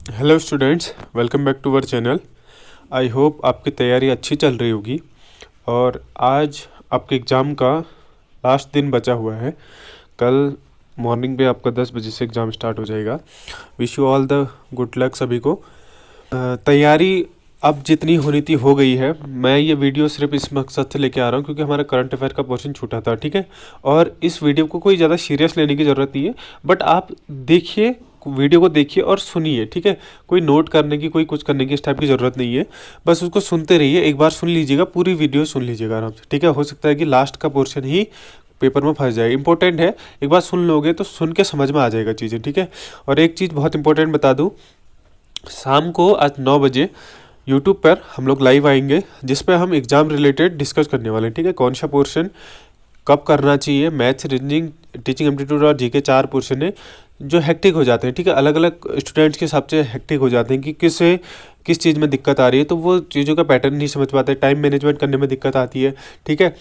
Hello students, welcome back to our channel. I hope आपकी तैयारी अच्छी चल रही होगी और आज आपके एग्ज़ाम का लास्ट दिन बचा हुआ है। कल मॉर्निंग पे आपका 10 बजे से एग्ज़ाम स्टार्ट हो जाएगा। Wish you all the good luck सभी को। तैयारी अब जितनी होनी थी हो गई है। मैं ये वीडियो सिर्फ इस मकसद से लेके आ रहा हूँ क्योंकि हमारा करंट अफेयर का पोर्शन छूटा था, ठीक है। और इस वीडियो को कोई ज़्यादा सीरियस लेने की ज़रूरत नहीं है, बट आप देखिए, वीडियो को देखिए और सुनिए, ठीक है। कोई नोट करने की, कोई कुछ करने की इस टाइप की ज़रूरत नहीं है। बस उसको सुनते रहिए, एक बार सुन लीजिएगा, पूरी वीडियो सुन लीजिएगा आराम से, ठीक है। हो सकता है कि लास्ट का पोर्शन ही पेपर में फंस जाए। इंपॉर्टेंट है, एक बार सुन लोगे तो सुन के समझ में आ जाएगा चीज़ें, ठीक है। और एक चीज़ बहुत इंपॉर्टेंट बता दूँ, शाम को आज 9 बजे यूट्यूब पर हम लोग लाइव आएंगे जिस पे हम एग्ज़ाम रिलेटेड डिस्कस करने वाले हैं, ठीक है। कौन सा पोर्शन कब करना चाहिए, मैथ्स, रीजनिंग, टीचिंग एप्टीट्यूड और जीके 4 पोर्शन है जो हेक्टिक हो जाते हैं, ठीक है। अलग अलग स्टूडेंट्स के हिसाब से हेक्टिक हो जाते हैं कि किस चीज़ में दिक्कत आ रही है, तो वो चीज़ों का पैटर्न नहीं समझ पाते, टाइम मैनेजमेंट करने में दिक्कत आती है, ठीक है।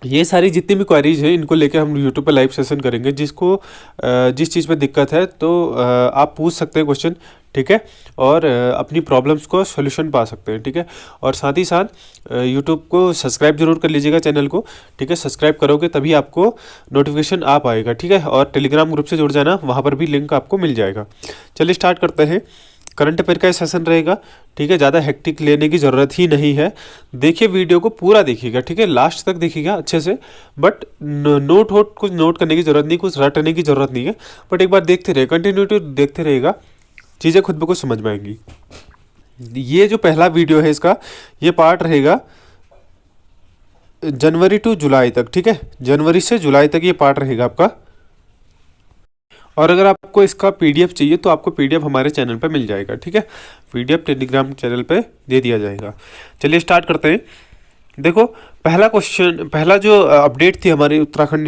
ये सारी जितनी भी क्वेरीज हैं इनको लेके हम यूट्यूब पे लाइव सेशन करेंगे। जिस चीज़ में दिक्कत है तो आप पूछ सकते हैं क्वेश्चन, ठीक है। और अपनी प्रॉब्लम्स को सॉल्यूशन पा सकते हैं, ठीक है। और साथ ही साथ यूट्यूब को सब्सक्राइब जरूर कर लीजिएगा चैनल को, ठीक है। सब्सक्राइब करोगे तभी आपको नोटिफिकेशन आ पाएगा, ठीक है। और टेलीग्राम ग्रुप से जुड़ जाना, वहाँ पर भी लिंक आपको मिल जाएगा। चलिए स्टार्ट करते हैं। करंट अफेयर का सेशन रहेगा, ठीक है। ज़्यादा हेक्टिक लेने की ज़रूरत ही नहीं है। देखिए, वीडियो को पूरा देखिएगा, ठीक है, लास्ट तक देखिएगा अच्छे से। बट कुछ नोट करने की ज़रूरत नहीं, कुछ रटने की ज़रूरत नहीं है। बट एक बार देखते रहे, कंटिन्यूटी देखते रहेगा, चीज़ें खुद ब खुद समझ में आएंगी। ये जो पहला वीडियो है इसका, ये पार्ट रहेगा जनवरी टू जुलाई तक, ठीक है। जनवरी से जुलाई तक ये पार्ट रहेगा आपका। और अगर आपको इसका पीडीएफ चाहिए तो आपको पीडीएफ हमारे चैनल पर मिल जाएगा, ठीक है। पीडीएफ टेलीग्राम चैनल पे दे दिया जाएगा। चलिए स्टार्ट करते हैं। देखो, पहला जो अपडेट थी हमारी उत्तराखंड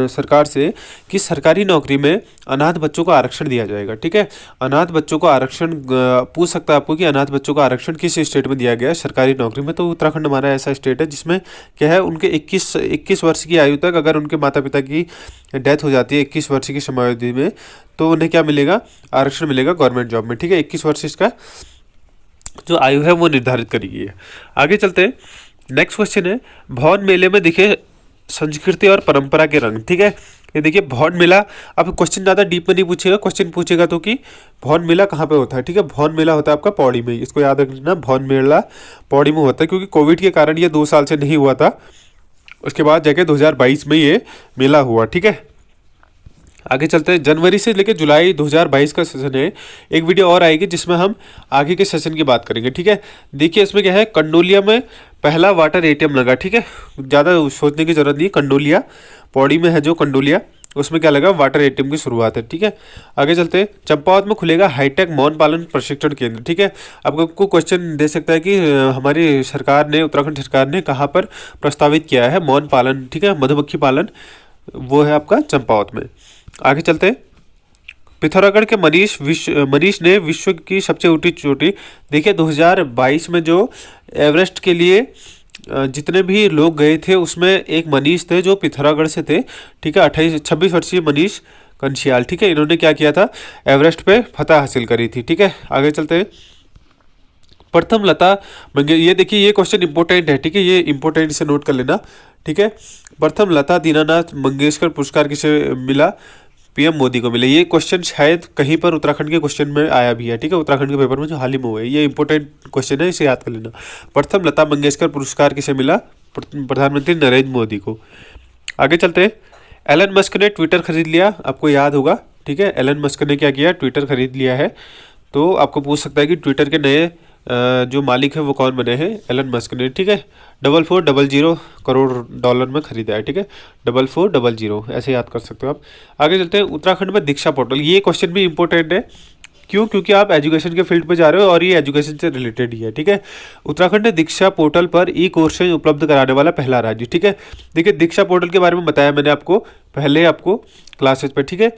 सरकार से कि सरकारी नौकरी में अनाथ बच्चों को आरक्षण दिया जाएगा, ठीक है। अनाथ बच्चों को आरक्षण पूछ सकता है आपको कि अनाथ बच्चों को आरक्षण किस स्टेट में दिया गया है सरकारी नौकरी में। तो उत्तराखंड हमारा ऐसा स्टेट है जिसमें क्या है, उनके 21 वर्ष की आयु तक अगर उनके माता पिता की डेथ हो जाती है 21 वर्ष की समयावधि में, तो उन्हें क्या मिलेगा, आरक्षण मिलेगा गवर्नमेंट जॉब में, ठीक है। 21 वर्ष इसका जो आयु है वो निर्धारित करी गई है। आगे चलते हैं। नेक्स्ट क्वेश्चन है, भवन मेले में दिखे संस्कृति और परंपरा के रंग, ठीक है। ये देखिए, भवन मेला, अब क्वेश्चन ज़्यादा डीप में नहीं पूछेगा, क्वेश्चन पूछेगा तो कि भवन मेला कहाँ पे होता है, ठीक है। भवन मेला होता है आपका पौड़ी में, इसको याद रखना, भवन मेला पौड़ी में होता है, क्योंकि कोविड के कारण ये 2 साल से नहीं हुआ था। उसके बाद जाके 2022 में ये मेला हुआ, ठीक है। आगे चलते हैं। जनवरी से लेकर जुलाई 2022 का सेशन है। एक वीडियो और आएगी जिसमें हम आगे के सेशन की बात करेंगे, ठीक है। देखिए, इसमें क्या है, कंडोलिया में पहला वाटर एटीएम लगा, ठीक है। ज़्यादा सोचने की जरूरत नहीं, कंडोलिया पौड़ी में है जो कंडोलिया, उसमें क्या लगा, वाटर एटीएम की शुरुआत है, ठीक है। आगे चलते हैं। चंपावत में खुलेगा हाईटेक मौन पालन प्रशिक्षण केंद्र, ठीक है। आपको क्वेश्चन दे सकता है कि हमारी सरकार ने, उत्तराखंड सरकार ने कहाँ पर प्रस्तावित किया है मौन पालन, ठीक है, मधुमक्खी पालन, वो है आपका चंपावत में। आगे चलते हैं। पिथौरागढ़ के मनीष ने विश्व की सबसे ऊंची चोटी, देखिए 2022 में जो एवरेस्ट के लिए जितने भी लोग गए थे उसमें एक मनीष थे जो पिथौरागढ़ से थे, ठीक है। 26 वर्षीय मनीष कंशियाल, ठीक है। इन्होंने क्या किया था, एवरेस्ट पे फतह हासिल करी थी, ठीक है। आगे चलते हैं। प्रथम लता मंगेशकर, ये देखिए, ये क्वेश्चन इंपॉर्टेंट है, ठीक है। ये इंपॉर्टेंट, इसे नोट कर लेना, ठीक है। प्रथम लता दीनानाथ मंगेशकर पुरस्कार किसे मिला, पीएम मोदी को मिले। ये क्वेश्चन शायद कहीं पर उत्तराखंड के क्वेश्चन में आया भी है, ठीक है। उत्तराखंड के पेपर में जो हाल ही में हुआ है, ये इंपॉर्टेंट क्वेश्चन है, इसे याद कर लेना। प्रथम लता मंगेशकर पुरस्कार किसे मिला, प्रधानमंत्री नरेंद्र मोदी को। आगे चलते हैं। एलन मस्क ने ट्विटर खरीद लिया, आपको याद होगा, ठीक है। एलन मस्क ने क्या किया, ट्विटर खरीद लिया है। तो आपको पूछ सकता है कि ट्विटर के नए जो मालिक है वो कौन बने हैं, एलन मस्क ने, ठीक है। 4400 करोड़ डॉलर में खरीदा है, ठीक है। 4400 ऐसे याद कर सकते हो आप। आगे चलते हैं। उत्तराखंड में दीक्षा पोर्टल, ये क्वेश्चन भी इंपॉर्टेंट है। क्यों, क्योंकि आप एजुकेशन के फील्ड पे जा रहे हो और ये एजुकेशन से रिलेटेड ही है, ठीक है। उत्तराखंड ने दीक्षा पोर्टल पर ई कोर्सेज उपलब्ध कराने वाला पहला राज्य, ठीक है। देखिए, दीक्षा पोर्टल के बारे में बताया मैंने आपको पहले, आपको क्लासेज पर, ठीक है।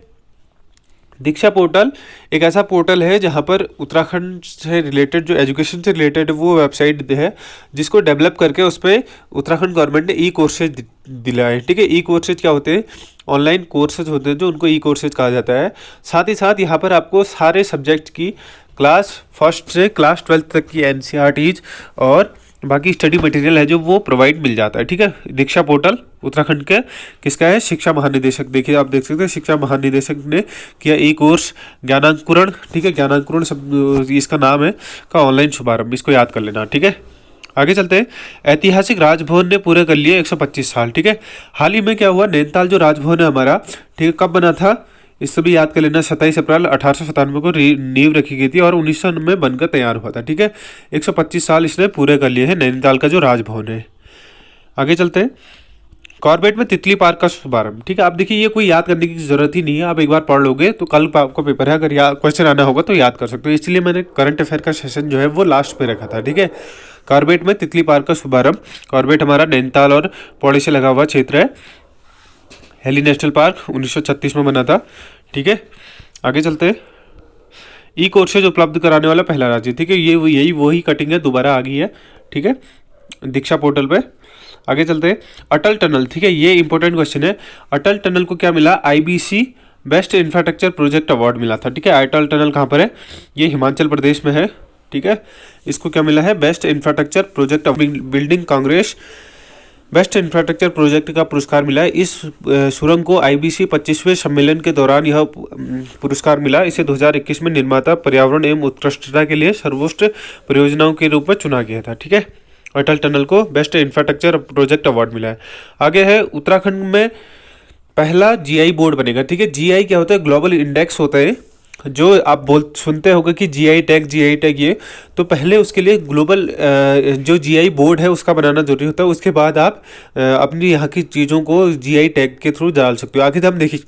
दीक्षा पोर्टल एक ऐसा पोर्टल है जहाँ पर उत्तराखंड से रिलेटेड, जो एजुकेशन से रिलेटेड वो वेबसाइट है, जिसको डेवलप करके उस पर उत्तराखंड गवर्नमेंट ने ई कोर्सेज दिलाए। ठीक है, ई कोर्सेज क्या होते हैं? ऑनलाइन कोर्सेज होते हैं जो उनको ई कोर्सेज कहा जाता है। साथ ही साथ यहाँ पर आपको सारे सब्जेक्ट की क्लास फर्स्ट से क्लास 12th तक की NCERTs और बाकी स्टडी मटेरियल है जो वो प्रोवाइड मिल जाता है। ठीक है, दीक्षा पोर्टल उत्तराखंड के किसका है? शिक्षा महानिदेशक। देखिए आप देख सकते हैं शिक्षा महानिदेशक ने किया ई कोर्स ज्ञानांकुरण। ठीक है, ज्ञानांकुरण सब इसका नाम है का ऑनलाइन शुभारंभ, इसको याद कर लेना। ठीक है, आगे चलते हैं। ऐतिहासिक राजभवन ने पूरे कर लिए 125 साल। ठीक है, हाल ही में क्या हुआ? नैनीताल जो राजभवन है हमारा, ठीक है, कब बना था? इससे भी याद कर लेना, 27 अप्रैल 1897 को नींव रखी गई थी और 1900 में बनकर तैयार हुआ था। ठीक है, 125 साल इसने पूरे कर लिए हैं नैनीताल का जो राजभवन है। आगे चलते हैं। कॉर्बेट में तितली पार्क का शुभारंभ। ठीक है, आप देखिए ये कोई याद करने की जरूरत ही नहीं है, आप एक बार पढ़ लोगे तो कल आपको पेपर है, अगर क्वेश्चन आना होगा तो याद कर सकते हो। इसलिए मैंने करंट अफेयर का सेशन जो है वो लास्ट पे रखा था। ठीक है, कॉर्बेट में तितली पार्क का शुभारंभ। कॉर्बेट हमारा नैनीताल और पौड़ी से लगा हुआ क्षेत्र है। हेली नेशनल पार्क 1936 में बना था। ठीक है, आगे चलते हैं। ई कोर्सेज उपलब्ध कराने वाला पहला राज्य। ठीक है, यही वही कटिंग है, दोबारा आ गई है। ठीक है, दीक्षा पोर्टल पे। आगे चलते हैं। अटल टनल। ठीक है, ये इंपॉर्टेंट क्वेश्चन है। अटल टनल को क्या मिला? IBC best infrastructure project award मिला था। ठीक है, अटल टनल कहाँ पर है? ये हिमाचल प्रदेश में है। ठीक है, इसको क्या मिला है? Best infrastructure project building Congress best infrastructure project का पुरस्कार मिला है। इस सुरंग को IBC 25वें सम्मेलन के दौरान यह पुरस्कार मिला। इसे 2021 में निर्माता पर्यावरण एवं उत्कृष्टता के लिए सर्वोच्च परियोजनाओं के रूप में चुना गया था। ठीक है, अटल टनल को बेस्ट इंफ्रास्ट्रक्चर प्रोजेक्ट अवार्ड मिला है। आगे है, उत्तराखंड में पहला GI बोर्ड बनेगा। ठीक है, GI क्या होता है? ग्लोबल इंडेक्स होता है। जो आप सुनते होंगे कि GI टैग ये, तो पहले उसके लिए ग्लोबल जो GI बोर्ड है उसका बनाना जरूरी होता है। उसके बाद आप अपनी यहाँ की चीज़ों को GI टैग के थ्रू डाल सकते हो। आगे हम देखिए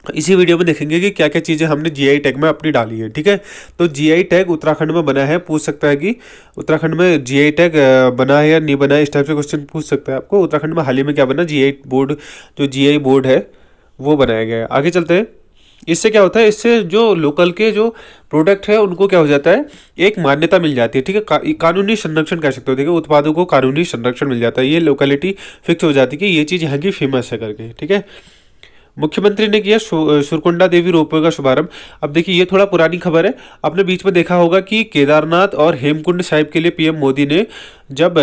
इसी वीडियो में देखेंगे कि क्या क्या चीज़ें हमने GI टैग में अपनी डाली है। ठीक है, तो GI टैग उत्तराखंड में बना है। पूछ सकता है कि उत्तराखंड में GI टैग बना है या नहीं बना है, इस टाइप से क्वेश्चन पूछ सकता है आपको। उत्तराखंड में हाल ही में क्या बना? GI बोर्ड, जो GI बोर्ड है वो बनाया गया है। आगे चलते हैं। इससे क्या होता है? इससे जो लोकल के जो प्रोडक्ट है उनको क्या हो जाता है? एक मान्यता मिल जाती है। ठीक है, कानूनी संरक्षण कह सकते हो। देखिए, उत्पादों को कानूनी संरक्षण मिल जाता है। ये लोकेलिटी फिक्स हो जाती है कि ये चीज़ यहाँ की फेमस है करके। ठीक है, मुख्यमंत्री ने किया सुरकुंडा देवी रोपवे का शुभारंभ। अब देखिए ये थोड़ा पुरानी खबर है, आपने बीच में देखा होगा कि केदारनाथ और हेमकुंड साहिब के लिए PM मोदी ने जब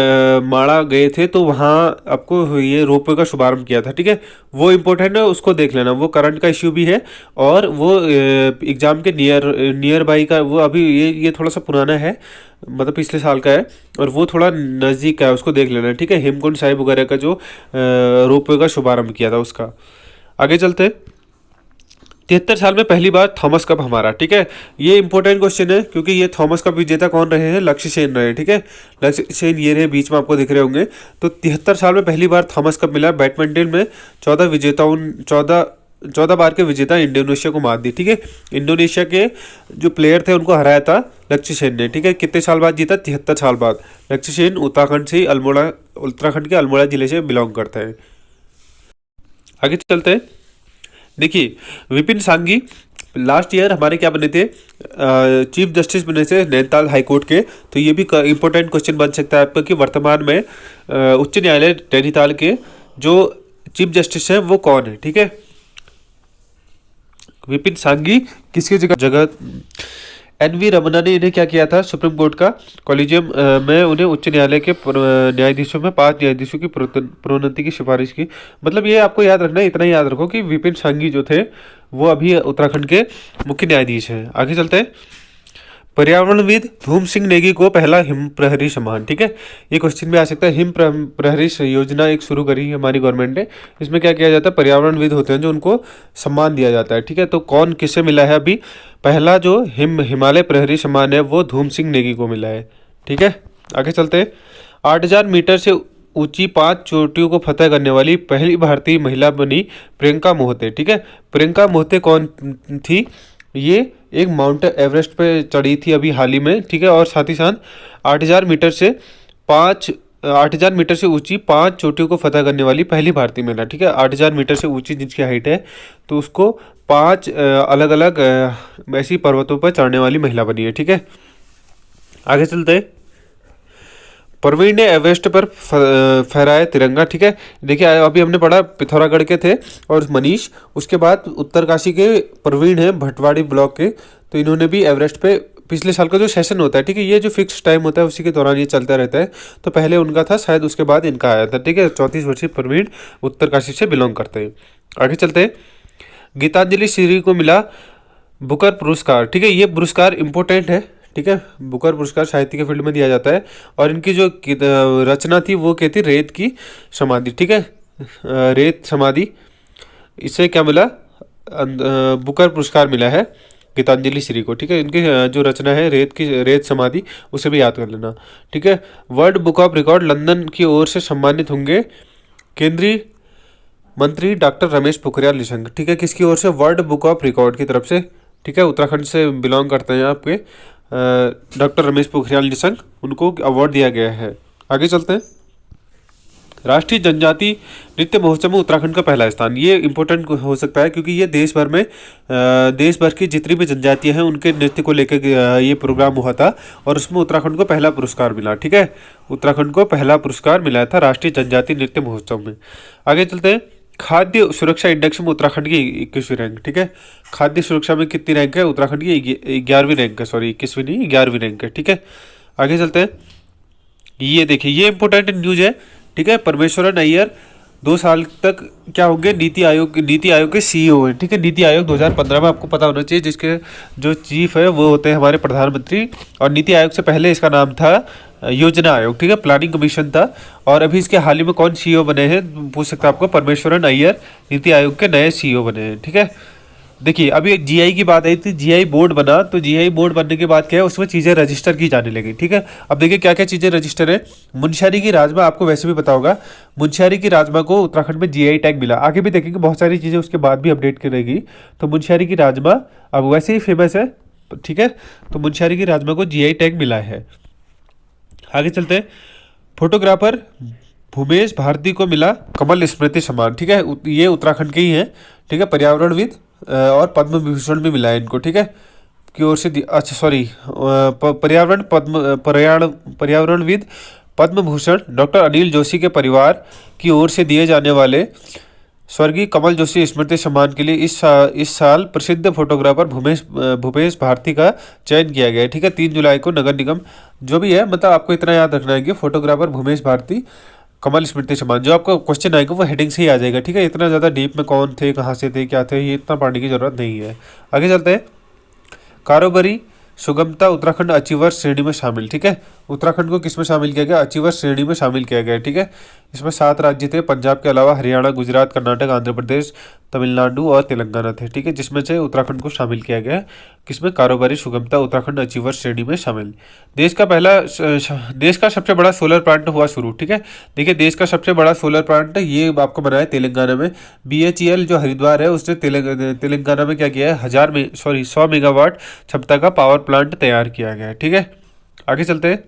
माड़ा गए थे तो वहाँ आपको ये रोपवे का शुभारंभ किया था। ठीक है, वो इम्पोर्टेंट है, उसको देख लेना, वो करंट का इश्यू भी है और वो एग्जाम के नियर बाई का, वो अभी ये थोड़ा सा पुराना है, मतलब पिछले साल का है और वो थोड़ा नज़दीक का है, उसको देख लेना। ठीक है, हेमकुंड साहिब वगैरह का जो रोपवे का शुभारंभ किया था उसका। आगे चलते। 73 साल में पहली बार थॉमस कप हमारा। ठीक है, ये इंपॉर्टेंट क्वेश्चन है क्योंकि ये थॉमस कप विजेता कौन रहे हैं? लक्ष्य सेन रहे। ठीक है, लक्ष्य सेन ये रहे, बीच में आपको दिख रहे होंगे। तो 73 साल में पहली बार थॉमस कप मिला। बैडमिंटन में 14 बार के विजेता इंडोनेशिया को मात दी। ठीक है, इंडोनेशिया के जो प्लेयर थे उनको हराया था लक्ष्य सेन ने। ठीक है, कितने साल बाद जीता? 73 साल बाद। लक्ष्य सेन उत्तराखंड के अल्मोड़ा जिले से बिलोंग करता है। आगे चलते हैं। देखिए, विपिन सांघी लास्ट ईयर हमारे क्या बने थे? चीफ जस्टिस बने थे नैनीताल हाई कोर्ट के। तो ये भी इंपॉर्टेंट क्वेश्चन बन सकता है आपका कि वर्तमान में उच्च न्यायालय नैनीताल के जो चीफ जस्टिस हैं वो कौन है। ठीक है, विपिन सांघी किसकी जगह NV रमन्ना ने इन्हें क्या किया था? सुप्रीम कोर्ट का कॉलेजियम में उन्हें उच्च न्यायालय के न्यायाधीशों में 5 न्यायाधीशों की प्रोन्नति की सिफारिश की। मतलब ये आपको याद रखना है, इतना याद रखो कि विपिन सांघी जो थे वो अभी उत्तराखंड के मुख्य न्यायाधीश हैं। आगे चलते हैं। पर्यावरणविद धूम सिंह नेगी को पहला हिम प्रहरी सम्मान। ठीक है, ये क्वेश्चन भी आ सकता है। हिम प्रहरी योजना एक शुरू करी है हमारी गवर्नमेंट ने। इसमें क्या किया जाता है? पर्यावरणविद होते हैं जो उनको सम्मान दिया जाता है। ठीक है, तो कौन किसे मिला है? अभी पहला जो हिमालय प्रहरी सम्मान है वो धूम सिंह नेगी को मिला है। ठीक है, आगे चलते हैं। 8000 मीटर से ऊंची 5 चोटियों को फतह करने वाली पहली भारतीय महिला बनी प्रियंका मोहते। ठीक है, प्रियंका मोहते कौन थी? ये एक माउंट एवरेस्ट पे चढ़ी थी अभी हाल ही में। ठीक है, और साथ ही साथ 8000 मीटर से ऊंची 5 चोटियों को फतह करने वाली पहली भारतीय महिला। ठीक है, 8000 मीटर से ऊंची जिसकी हाइट है तो उसको 5 अलग अलग ऐसी पर्वतों पर चढ़ने वाली महिला बनी है। ठीक है, आगे चलते हैं। प्रवीण ने एवरेस्ट पर फहराया तिरंगा। ठीक है, देखिए अभी हमने पढ़ा पिथौरागढ़ के थे और मनीष, उसके बाद उत्तरकाशी के प्रवीण है भटवाड़ी ब्लॉक के, तो इन्होंने भी एवरेस्ट पे पिछले साल का जो सेशन होता है, ठीक है, ये जो फिक्स टाइम होता है उसी के दौरान ये चलता रहता है, तो पहले उनका था शायद, उसके बाद इनका आया था। ठीक है, 34 वर्षीय प्रवीण उत्तरकाशी से बिलोंग करते हैं। आगे चलते हैं। गीतांजलि श्री को मिला बुकर पुरस्कार। ठीक है, ये पुरस्कार इम्पोर्टेंट है। ठीक है, बुकर पुरस्कार साहित्य के फील्ड में दिया जाता है और इनकी जो रचना थी वो क्या थी, रेत की समाधि। ठीक है, रेत समाधि, इससे क्या मिला, बुकर पुरस्कार मिला है गीतांजलि श्री को। ठीक है, इनकी जो रचना है रेत समाधि, उसे भी याद कर लेना। ठीक है, world book of record London की ओर से सम्मानित होंगे केंद्रीय मंत्री डॉक्टर रमेश पोखरियाल निशंक। ठीक है, किसकी ओर से, वर्ल्ड बुक ऑफ रिकॉर्ड की तरफ से। ठीक है, उत्तराखंड से बिलोंग करते हैं आपके डॉक्टर रमेश पोखरियाल निशंक, उनको अवार्ड दिया गया है। आगे चलते हैं। राष्ट्रीय जनजाति नृत्य महोत्सव में उत्तराखंड का पहला स्थान, ये इंपॉर्टेंट हो सकता है क्योंकि ये देश भर की जितनी भी जनजातियां हैं उनके नृत्य को लेकर ये प्रोग्राम हुआ था और उसमें उत्तराखंड को पहला पुरस्कार मिला। ठीक है, उत्तराखंड को पहला पुरस्कार मिला था राष्ट्रीय जनजाति नृत्य महोत्सव में। आगे चलते हैं। खाद्य सुरक्षा इंडेक्स में उत्तराखंड की 21वीं रैंक। ठीक है, खाद्य सुरक्षा में कितनी रैंक है, उत्तराखंड की 11वीं रैंक है, सॉरी 21वीं नहीं 11वीं रैंक है। ठीक है, आगे चलते हैं। ये देखिए, ये इंपॉर्टेंट न्यूज है। ठीक है, परमेश्वरन अय्यर 2 साल तक क्या होंगे, नीति आयोग के सीईओ हैं। ठीक है, नीति आयोग 2015 में आपको पता होना चाहिए, जिसके जो चीफ है वो होते हैं हमारे प्रधानमंत्री, और नीति आयोग से पहले इसका नाम था योजना आयोग। ठीक है, प्लानिंग कमीशन था, और अभी इसके हाल ही में कौन सीईओ बने हैं, पूछ सकता है आपको, परमेश्वरन अय्यर नीति आयोग के नए सीईओ बने हैं। ठीक है, देखिए अभी जीआई की बात आई थी, जीआई बोर्ड बना, तो जीआई बोर्ड बनने के बाद क्या है, उसमें चीज़ें रजिस्टर की जाने लगी। ठीक है, अब देखिए क्या क्या चीज़ें रजिस्टर है। मुनस्यारी की राजमा, आपको वैसे भी पता होगा, मुनस्यारी की राजमा को उत्तराखंड में जीआई टैग मिला। आगे भी देखेंगे बहुत सारी चीज़ें उसके बाद भी अपडेट करेगी। तो मुनस्यारी की राजमा अब वैसे ही फेमस है। ठीक है, तो मुनस्यारी की राजमा को जीआई टैग मिला है। आगे चलते हैं। फोटोग्राफर भूमेश भारती को मिला कमल स्मृति सम्मान। ठीक है, ये उत्तराखंड के ही हैं। ठीक है, पर्यावरणविद और पद्म विभूषण भी मिला है इनको। ठीक है, की ओर से, अच्छा सॉरी, पर्यावरणविद पद्म भूषण डॉक्टर अनिल जोशी के परिवार की ओर से दिए जाने वाले स्वर्गीय कमल जोशी स्मृति सम्मान के लिए इस साल प्रसिद्ध फोटोग्राफर भूपेश भारती का चयन किया गया है। ठीक है, 3 जुलाई को नगर निगम, जो भी है, मतलब आपको इतना याद रखना है कि फोटोग्राफर भूपेश भारती कमल स्मृति सम्मान, जो आपको क्वेश्चन आएगा वो हेडिंग से ही आ जाएगा। ठीक है, इतना ज़्यादा डीप में कौन थे, कहाँ से थे, क्या थे, ये इतना पढ़ने की जरूरत नहीं है। आगे चलते हैं। कारोबारी सुगमता उत्तराखंड अचीवर श्रेणी में शामिल। ठीक है, उत्तराखंड को किस में शामिल किया गया, अचीवर श्रेणी में शामिल किया गया। ठीक है, इसमें 7 राज्य थे, पंजाब के अलावा हरियाणा, गुजरात, कर्नाटक, आंध्र प्रदेश, तमिलनाडु और तेलंगाना थे। ठीक है, जिसमें से उत्तराखंड को शामिल किया गया, किसमें, कारोबारी सुगमता उत्तराखंड अचीवर श्रेणी में शामिल। देश का सबसे बड़ा सोलर प्लांट हुआ शुरू। ठीक है, देखिए देश का सबसे बड़ा सोलर प्लांट ये आपको बना है तेलंगाना में। BHEL जो हरिद्वार है उसने तेलंगाना में क्या किया है, 100 मेगावाट क्षमता का पावर प्लांट तैयार किया गया है। ठीक है, आगे चलते हैं।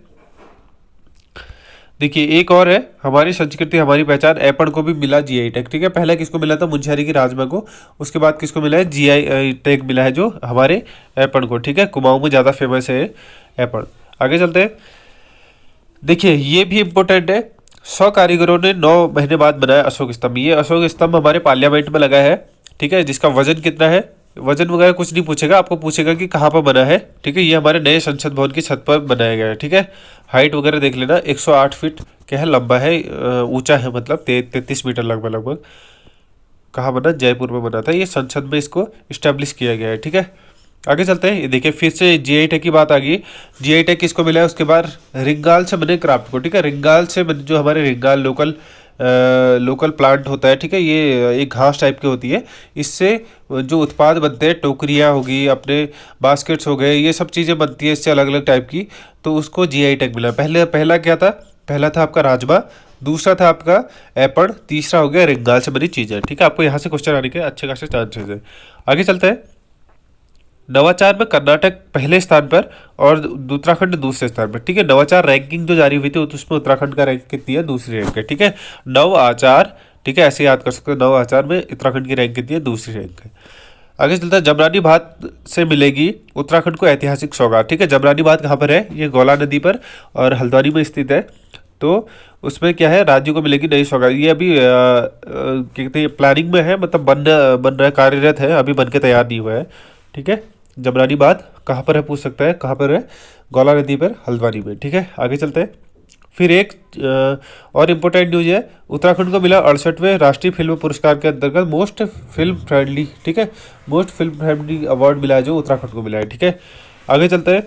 देखिए एक और है, हमारी संस्कृति हमारी पहचान ऐपण को भी मिला जीआई टैग। ठीक है, पहला किसको मिला था, मुनस्यारी की राजमा को, उसके बाद किसको मिला है, जीआई टैग मिला है जो हमारे ऐपण को। ठीक है, कुमाऊं में ज़्यादा फेमस है ऐपण। आगे चलते हैं। देखिए ये भी इम्पोर्टेंट है, 100 कारीगरों ने 9 महीने बाद बनाया अशोक स्तंभ। ये अशोक स्तंभ हमारे पार्लियामेंट में लगा है। ठीक है, जिसका वजन कितना है, वजन वगैरह कुछ नहीं पूछेगा, आपको पूछेगा कि कहाँ पर बना है। ठीक है, ये हमारे नए संसद भवन की छत पर बनाया गया है। ठीक है, हाइट वगैरह देख लेना, 108 फीट क्या है, लंबा है, ऊंचा है, मतलब 33 मीटर लगभग। कहाँ बना, जयपुर में बना था, ये संसद में इसको इस्टेब्लिश किया गया है। ठीक है, आगे चलते हैं। ये देखिए फिर से जीआई टैग की बात आ गई। जीआई टैग किसको मिला है, उसके बाद रिंगाल से बने क्राफ्ट को। ठीक है, रिंगाल से बने, जो हमारे रिंगाल लोकल प्लांट होता है। ठीक है, ये एक घास टाइप की होती है, इससे जो उत्पाद बनते हैं, टोकरियाँ होगी, अपने बास्केट्स हो गए, ये सब चीज़ें बनती है इससे अलग अलग टाइप की, तो उसको जीआई टैग मिला। पहला क्या था, पहला था आपका राजमा, दूसरा था आपका ऐपण, तीसरा हो गया रिंगाल से बनी चीज़ें। ठीक है, आपको यहाँ से क्वेश्चन आने के अच्छे खासे चांसेस है। आगे चलते हैं। नवाचार में कर्नाटक पहले स्थान पर और उत्तराखंड दूसरे स्थान पर। ठीक है, नवाचार रैंकिंग जो जारी हुई थी उसमें उत्तराखंड का रैंक कितनी है, दूसरी रैंक है। ठीक है, नव आचार, ठीक है, ऐसे याद कर सकते हो, नव आचार में उत्तराखंड की रैंक कितनी है, दूसरी रैंक है। आगे चलता है, जमरानी बात से मिलेगी उत्तराखंड को ऐतिहासिक सौगात। ठीक है, जमरानी बात कहाँ पर है? ये गौला नदी पर और हल्द्वानी में स्थित है। तो उसमें क्या है, राज्यों को मिलेगी नई सौगात। ये अभी क्या कहते हैं, प्लानिंग में है, मतलब बन रहा है, कार्यरत है, अभी बन के तैयार नहीं हुआ है। ठीक है, जमरानी बात कहाँ पर है पूछ सकता है, कहाँ पर है? गौला नदी पर, हल्द्वानी में। ठीक है, आगे चलते हैं। फिर एक और इम्पोर्टेंट न्यूज है, उत्तराखंड को मिला 68वें राष्ट्रीय फिल्म पुरस्कार के अंतर्गत मोस्ट फिल्म फ्रेंडली। ठीक है, मोस्ट फिल्म फ्रेंडली अवार्ड मिला है जो उत्तराखंड को मिला है। ठीक है, आगे चलते हैं।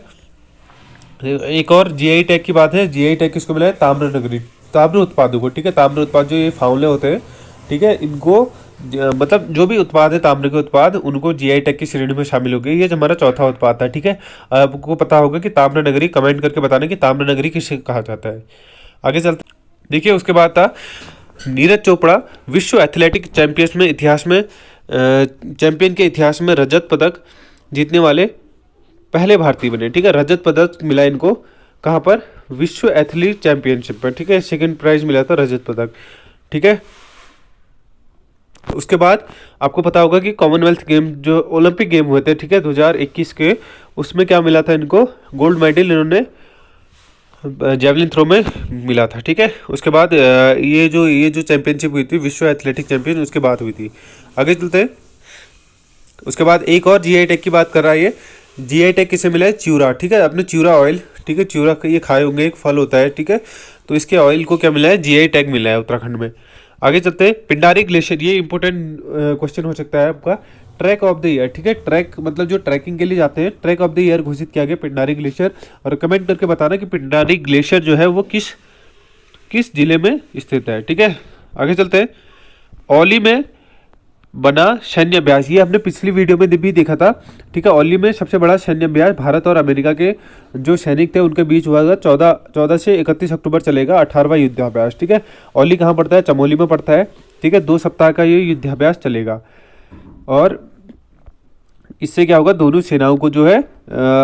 एक और जीआई टैग की बात है। जीआई टैग किसको मिला है? ताम्र नगरी, ताम्र उत्पादों को। ठीक है, ताम्र उत्पाद जो ये फावले होते हैं, ठीक है, इनको मतलब जो भी उत्पाद है ताम्र के उत्पाद, उनको जीआई टैग की श्रेणी में शामिल हो गए। ये जो हमारा चौथा उत्पाद था। ठीक है, आपको पता होगा कि ताम्र नगरी, कमेंट करके बताना कि ताम्र नगरी किसे कहा जाता है। आगे चलते देखिए, उसके बाद था नीरज चोपड़ा विश्व एथलेटिक चैंपियंस में इतिहास में चैंपियन के इतिहास में रजत पदक जीतने वाले पहले भारतीय बने। ठीक है, रजत पदक मिला इनको कहाँ पर? विश्व एथलीट चैंपियनशिप पर। ठीक है, सेकंड प्राइज मिला था रजत पदक। ठीक है, उसके बाद आपको पता होगा कि कॉमनवेल्थ गेम जो ओलंपिक गेम हुए थे, ठीक है, 2021 के, उसमें क्या मिला था इनको? गोल्ड मेडल इन्होंने जेवलिन थ्रो में मिला था। ठीक है, उसके बाद ये जो चैंपियनशिप हुई थी विश्व एथलेटिक चैंपियन, उसके बाद हुई थी। आगे चलते हैं। उसके बाद एक और जीआई टैग की बात कर रहा है ये। जीआई टैग किसे मिला है? चिवड़ा। ठीक है, अपने चिवड़ा ऑयल। ठीक है, चिवड़ा ये खाए होंगे, एक फल होता है। ठीक है, तो इसके ऑयल को क्या मिला है? जीआई टैग मिला है उत्तराखंड में। आगे चलते हैं। पिंडारी ग्लेशियर, ये इंपॉर्टेंट क्वेश्चन हो सकता है आपका। Track of the year. ठीक है, ट्रैक मतलब जो ट्रैकिंग के लिए जाते हैं, ट्रैक ऑफ द ईयर घोषित किया गया पिंडारी ग्लेशियर। और कमेंट करके बताना कि पिंडारी ग्लेशियर जो है वो किस जिले में स्थित है। ठीक है, आगे चलते हैं। औली में बना सैन्य अभ्यास, ये हमने पिछली वीडियो में भी देखा था। ठीक है, औली में सबसे बड़ा सैन्य अभ्यास भारत और अमेरिका के जो सैनिक थे उनके बीच हुआ था। 14 से 31 अक्टूबर चलेगा 18वां युद्धाभ्यास। ठीक है, औली कहाँ पड़ता है? चमोली में पड़ता है। ठीक है, 2 सप्ताह का ये युद्धाभ्यास चलेगा और इससे क्या होगा? दोनों सेनाओं को जो है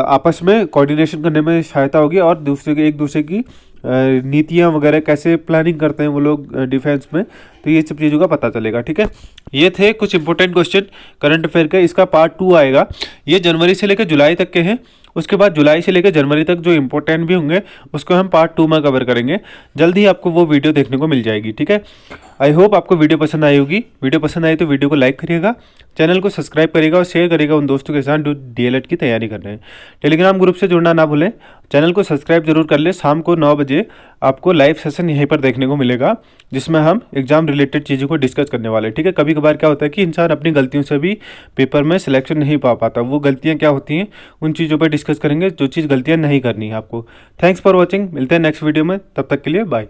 आपस में कोऑर्डिनेशन करने में सहायता होगी और एक दूसरे की नीतियाँ वगैरह कैसे प्लानिंग करते हैं वो लोग डिफेंस में, तो ये सब चीज़ों का पता चलेगा। ठीक है, ये थे कुछ इंपॉर्टेंट क्वेश्चन करंट अफेयर के। इसका पार्ट 2 आएगा, ये जनवरी से लेकर जुलाई तक के हैं। उसके बाद जुलाई से लेकर जनवरी तक जो इंपॉर्टेंट भी होंगे उसको हम पार्ट 2 में कवर करेंगे। जल्दी ही आपको वो वीडियो देखने को मिल जाएगी। ठीक है, आई होप आपको वीडियो पसंद आई होगी। वीडियो पसंद आई तो वीडियो को लाइक करिएगा, चैनल को सब्सक्राइब करिएगा और शेयर करिएगा उन दोस्तों के साथ जो डीएलएड की तैयारी कर रहे हैं। टेलीग्राम ग्रुप से जुड़ना ना भूलें, चैनल को सब्सक्राइब जरूर कर लें। शाम को 9 बजे आपको लाइव सेशन यहीं पर देखने को मिलेगा जिसमें हम एग्जाम रिलेटेड चीज़ों को डिस्कस करने वाले हैं। ठीक है, कभी कभार क्या होता है कि इंसान अपनी गलतियों से भी पेपर में सिलेक्शन नहीं पा पाता, वो गलतियाँ क्या होती हैं उन चीज़ों पर डिस्कस करेंगे, जो चीज़ गलतियाँ नहीं करनी है आपको। थैंक्स फॉर वॉचिंग, मिलते हैं नेक्स्ट वीडियो में, तब तक के लिए बाय।